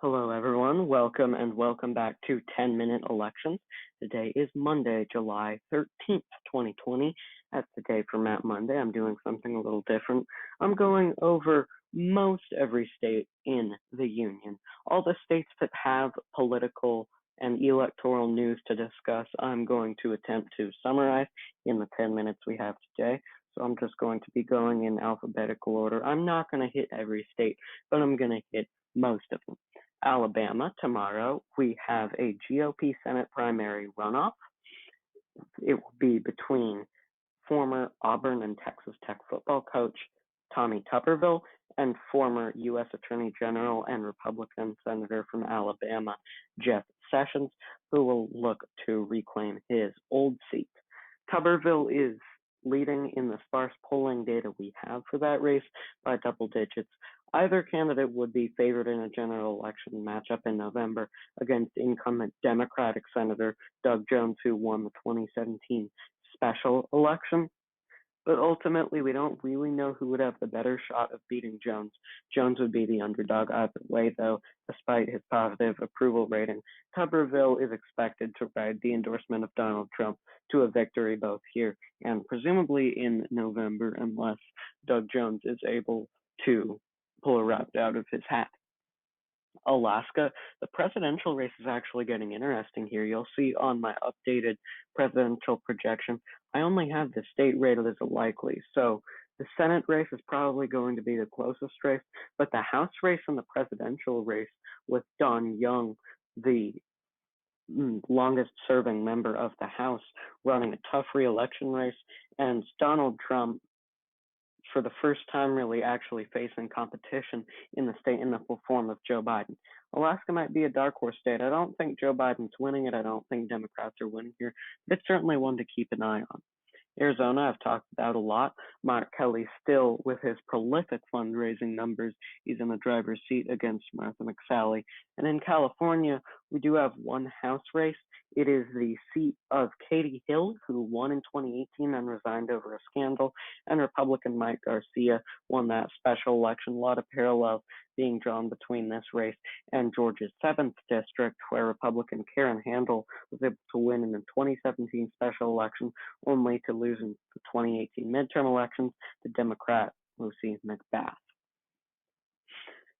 Hello, everyone. Welcome back to 10-Minute Elections. Today is Monday, July 13th, 2020. That's the day for Map Monday. I'm doing something a little different. I'm going over most every state in the Union. All the states that have political and electoral news to discuss, I'm going to attempt to summarize in the 10 minutes we have today. So I'm just going to be going in alphabetical order. I'm not going to hit every state, but I'm going to hit most of them. Alabama, tomorrow, we have a GOP Senate primary runoff. It will be between former Auburn and Texas Tech football coach Tommy Tuberville and former U.S. Attorney General and Republican Senator from Alabama, Jeff Sessions, who will look to reclaim his old seat. Tuberville is leading in the sparse polling data we have for that race by double digits. Either candidate would be favored in a general election matchup in November against incumbent Democratic Senator Doug Jones, who won the 2017 special election. But ultimately, we don't really know who would have the better shot of beating Jones. Jones would be the underdog either way, though, despite his positive approval rating. Tuberville is expected to ride the endorsement of Donald Trump to a victory both here and presumably in November, unless Doug Jones is able to pull a rabbit out of his hat. Alaska, the presidential race is actually getting interesting here. You'll see on my updated presidential projection, I only have the state rated as a likely. So the Senate race is probably going to be the closest race, but the House race and the presidential race with Don Young, the longest serving member of the House, running a tough re-election race, and Donald Trump for the first time really actually facing competition in the state in the form of Joe Biden. Alaska might be a dark horse state. I don't think Joe Biden's winning it. I don't think Democrats are winning here, but it's certainly one to keep an eye on. Arizona, I've talked about a lot. Mark Kelly still, with his prolific fundraising numbers, he's in the driver's seat against Martha McSally. And in California, we do have one House race. It is the seat of Katie Hill, who won in 2018 and resigned over a scandal, and Republican Mike Garcia won that special election. A lot of parallels being drawn between this race and Georgia's 7th district, where Republican Karen Handel was able to win in the 2017 special election, only to lose in the 2018 midterm elections to Democrat Lucy McBath.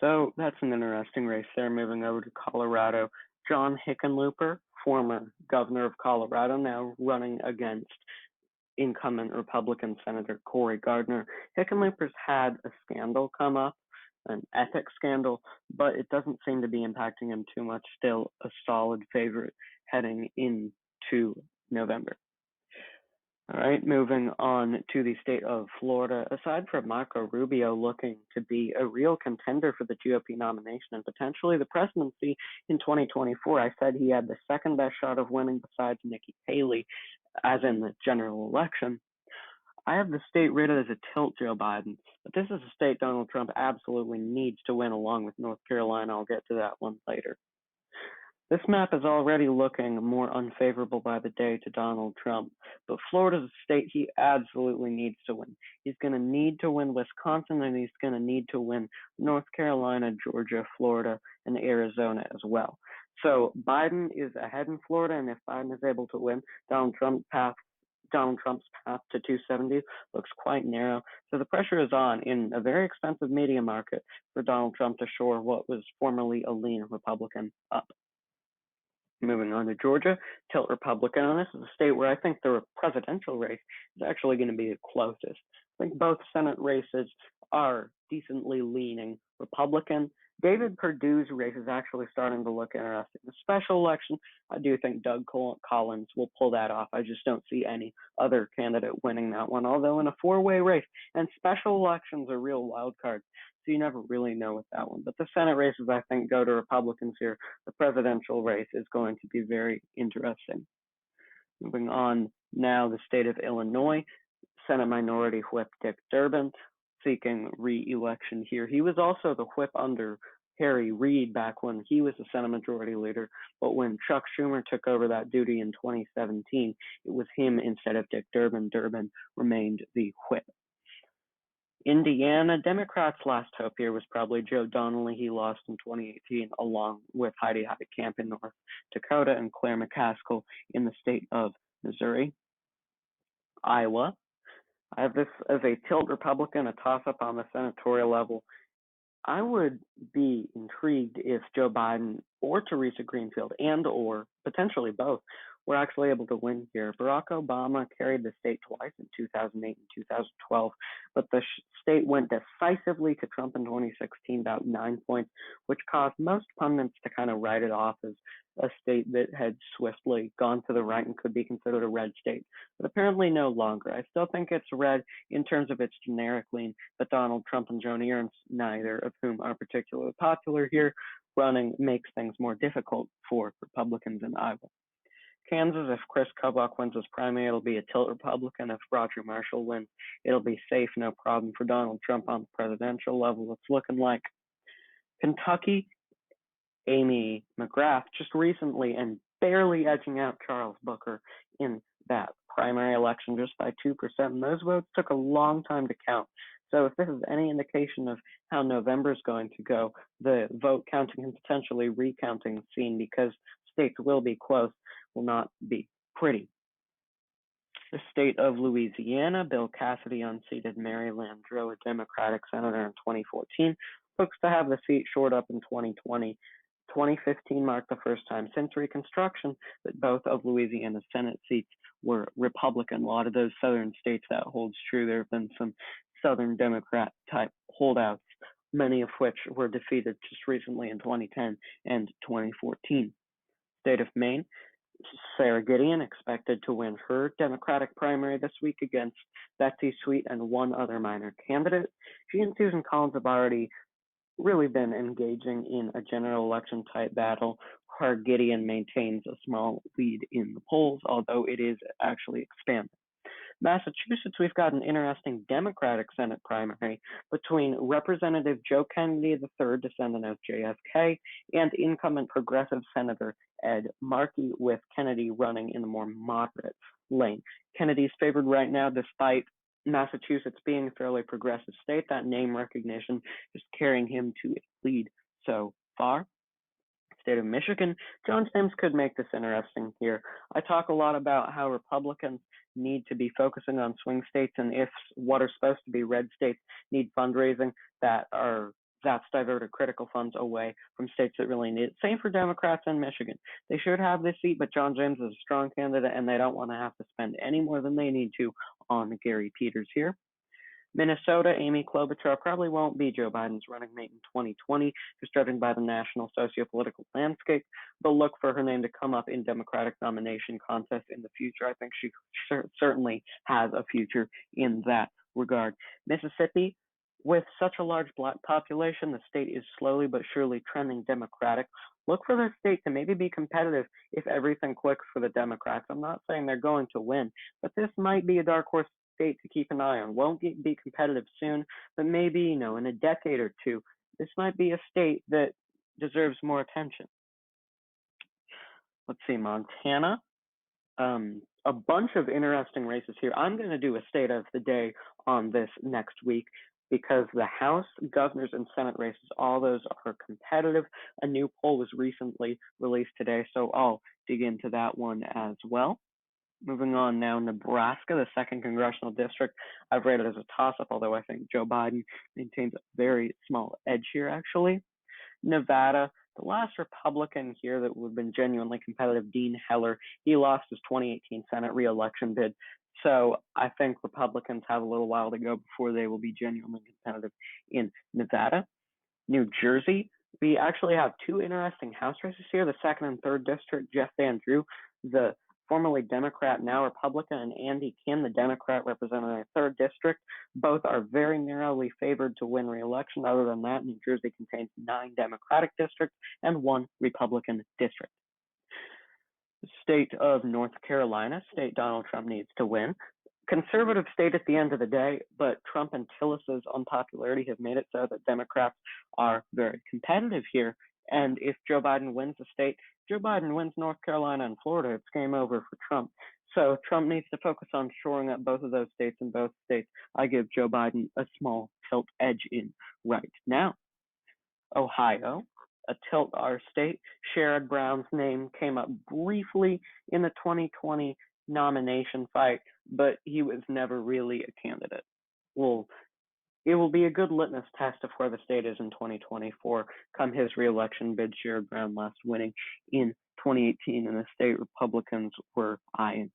So that's an interesting race there. Moving over to Colorado, John Hickenlooper, former governor of Colorado, now running against incumbent Republican Senator Cory Gardner. Hickenlooper's had a scandal come up, an ethics scandal, but it doesn't seem to be impacting him too much. Still a solid favorite heading into November. All right, moving on to the state of Florida. Aside from Marco Rubio looking to be a real contender for the GOP nomination and potentially the presidency in 2024, I said he had the second best shot of winning besides Nikki Haley, as in the general election. I have the state rated as a tilt Joe Biden, but this is a state Donald Trump absolutely needs to win, along with North Carolina. I'll get to that one later. This map is already looking more unfavorable by the day to Donald Trump, but Florida's a state he absolutely needs to win. He's going to need to win Wisconsin, and he's going to need to win North Carolina, Georgia, Florida, and Arizona as well. So Biden is ahead in Florida, and if Biden is able to win, Donald Trump's path to 270 looks quite narrow. So the pressure is on in a very expensive media market for Donald Trump to shore what was formerly a lean Republican up. Moving on to Georgia, tilt Republican on this is a state where I think the presidential race is actually going to be the closest. I think both Senate races are decently leaning Republican. David Perdue's race is actually starting to look interesting. The special election, I do think Doug Collins will pull that off. I just don't see any other candidate winning that one, although in a four-way race, and special elections are real wild cards, so you never really know with that one. But the Senate races, I think, go to Republicans here. The presidential race is going to be very interesting. Moving on now, the state of Illinois, Senate Minority Whip Dick Durbin seeking re-election here. He was also the whip under Harry Reid back when he was the Senate Majority Leader, but when Chuck Schumer took over that duty in 2017, it was him instead of Dick Durbin. Durbin remained the whip. Indiana, Democrats' last hope here was probably Joe Donnelly. He lost in 2018, along with Heidi Heitkamp in North Dakota and Claire McCaskill in the state of Missouri. Iowa, I have this as a tilt Republican, a toss-up on the senatorial level. I would be intrigued if Joe Biden or Teresa Greenfield and or potentially both were actually able to win here. Barack Obama carried the state twice in 2008 and 2012, but the state went decisively to Trump in 2016, about 9 points, which caused most pundits to kind of write it off as a state that had swiftly gone to the right and could be considered a red state, but apparently no longer. I still think it's red in terms of its generic lean, but Donald Trump and Joni Ernst, neither of whom are particularly popular here, running makes things more difficult for Republicans in Iowa. Kansas, if Chris Kobach wins his primary, it'll be a tilt Republican. If Roger Marshall wins, it'll be safe, no problem for Donald Trump on the presidential level. It's looking like Kentucky, Amy McGrath just recently and barely edging out Charles Booker in that primary election just by 2%. And those votes took a long time to count. So if this is any indication of how November is going to go, the vote counting and potentially recounting scene, because states will be close, will not be pretty. The state of Louisiana, Bill Cassidy unseated Mary Landrieu, a Democratic senator in 2014, looks to have the seat shored up in 2020. 2015 marked the first time since Reconstruction that both of Louisiana's Senate seats were Republican. A lot of those southern states that holds true. There have been some Southern Democrat type holdouts, many of which were defeated just recently in 2010 and 2014. State of Maine, Sarah Gideon expected to win her Democratic primary this week against Betsy Sweet and one other minor candidate. She and Susan Collins have already really been engaging in a general election type battle where Gideon maintains a small lead in the polls, although it is actually expanding. Massachusetts, we've got an interesting Democratic Senate primary between Representative Joe Kennedy III, descendant of JFK, and incumbent progressive Senator Ed Markey, with Kennedy running in the more moderate lane. Kennedy's favored right now, despite Massachusetts being a fairly progressive state. That name recognition is carrying him to a lead so far. State of Michigan, John James could make this interesting here. I talk a lot about how Republicans need to be focusing on swing states, and if what are supposed to be red states need fundraising, that's diverted critical funds away from states that really need it. Same for Democrats in Michigan. They should have this seat, but John James is a strong candidate, and they don't want to have to spend any more than they need to on Gary Peters here. Minnesota, Amy Klobuchar probably won't be Joe Biden's running mate in 2020, just judging by the national sociopolitical landscape, but look for her name to come up in Democratic nomination contests in the future. I think she certainly has a future in that regard. Mississippi, with such a large black population, the state is slowly but surely trending Democratic. Look for this state to maybe be competitive if everything clicks for the Democrats. I'm not saying they're going to win, but this might be a dark horse state to keep an eye on. Won't be competitive soon, but maybe, in a decade or two, this might be a state that deserves more attention. Let's see, Montana. A bunch of interesting races here. I'm going to do a state of the day on this next week because the House, Governor's, and Senate races, all those are competitive. A new poll was recently released today, so I'll dig into that one as well. Moving on now, Nebraska, the 2nd Congressional District. I've rated as a toss-up, although I think Joe Biden maintains a very small edge here, actually. Nevada, the last Republican here that would have been genuinely competitive, Dean Heller, he lost his 2018 Senate re-election bid. So I think Republicans have a little while to go before they will be genuinely competitive in Nevada. New Jersey, we actually have two interesting House races here. The 2nd and 3rd District, Jeff Van Drew, the formerly Democrat, now Republican, and Andy Kim, the Democrat representing the 3rd District. Both are very narrowly favored to win re-election. Other than that, New Jersey contains 9 Democratic districts and 1 Republican district. The state of North Carolina, state Donald Trump needs to win. Conservative state at the end of the day, but Trump and Tillis's unpopularity have made it so that Democrats are very competitive here. And if Joe Biden wins the state, Joe Biden wins North Carolina and Florida, it's game over for Trump. So Trump needs to focus on shoring up both of those states, and both states I give Joe Biden a small tilt edge in right now. Ohio, a tilt R state. Sherrod Brown's name came up briefly in the 2020 nomination fight, but he was never really a candidate. Well, it will be a good litmus test of where the state is in 2024 come his reelection bid. Sherrod Brown last winning in 2018, and the state Republicans were eyeing.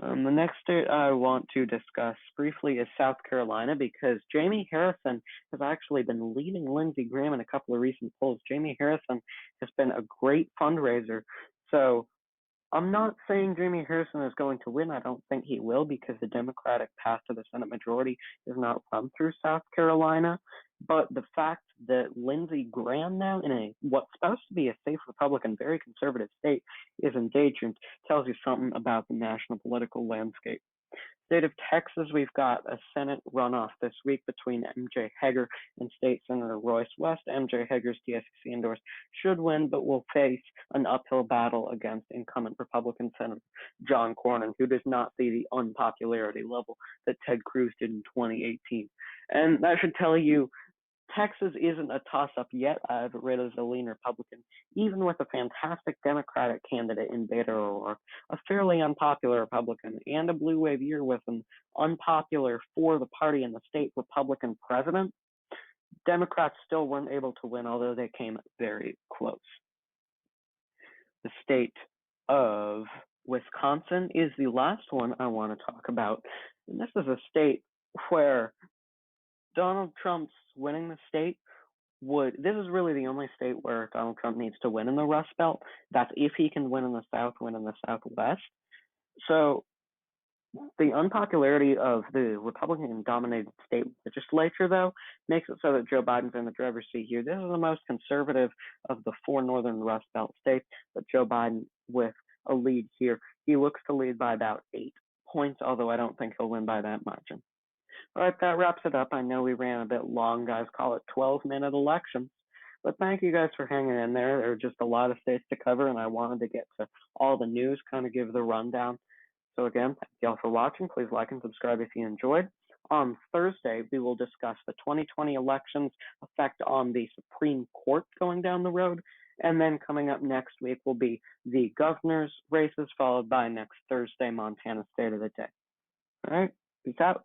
The next state I want to discuss briefly is South Carolina, because Jamie Harrison has actually been leading Lindsey Graham in a couple of recent polls. Jamie Harrison has been a great fundraiser. So I'm not saying Jamie Harrison is going to win. I don't think he will, because the Democratic path to the Senate majority is not run through South Carolina. But the fact that Lindsey Graham now, in a what's supposed to be a safe Republican, very conservative state, is engagement tells you something about the national political landscape. State of Texas, we've got a Senate runoff this week between MJ Hegar and State Senator Royce West. MJ Hegar's DSCC endorsed should win, but will face an uphill battle against incumbent Republican Senator John Cornyn, who does not see the unpopularity level that Ted Cruz did in 2018. And that should tell you Texas isn't a toss-up yet. I've read as a lean Republican, even with a fantastic Democratic candidate in Beto O'Rourke, a fairly unpopular Republican, and a blue wave year with an unpopular for the party in the state Republican president. Democrats still weren't able to win, although they came very close. The state of Wisconsin is the last one I want to talk about. And this is a state where Donald Trump's winning the state this is really the only state where Donald Trump needs to win in the Rust Belt. That's if he can win in the South, win in the Southwest. So the unpopularity of the Republican-dominated state legislature, though, makes it so that Joe Biden's in the driver's seat here. This is the most conservative of the 4 northern Rust Belt states, but Joe Biden with a lead here. He looks to lead by about 8 points, although I don't think he'll win by that margin. All right, that wraps it up. I know we ran a bit long, guys. Call it 12-minute elections. But thank you guys for hanging in there. There are just a lot of states to cover, and I wanted to get to all the news, kind of give the rundown. So again, thank you all for watching. Please like and subscribe if you enjoyed. On Thursday, we will discuss the 2020 elections' effect on the Supreme Court going down the road. And then coming up next week will be the governor's races, followed by next Thursday, Montana State of the Day. All right, peace out.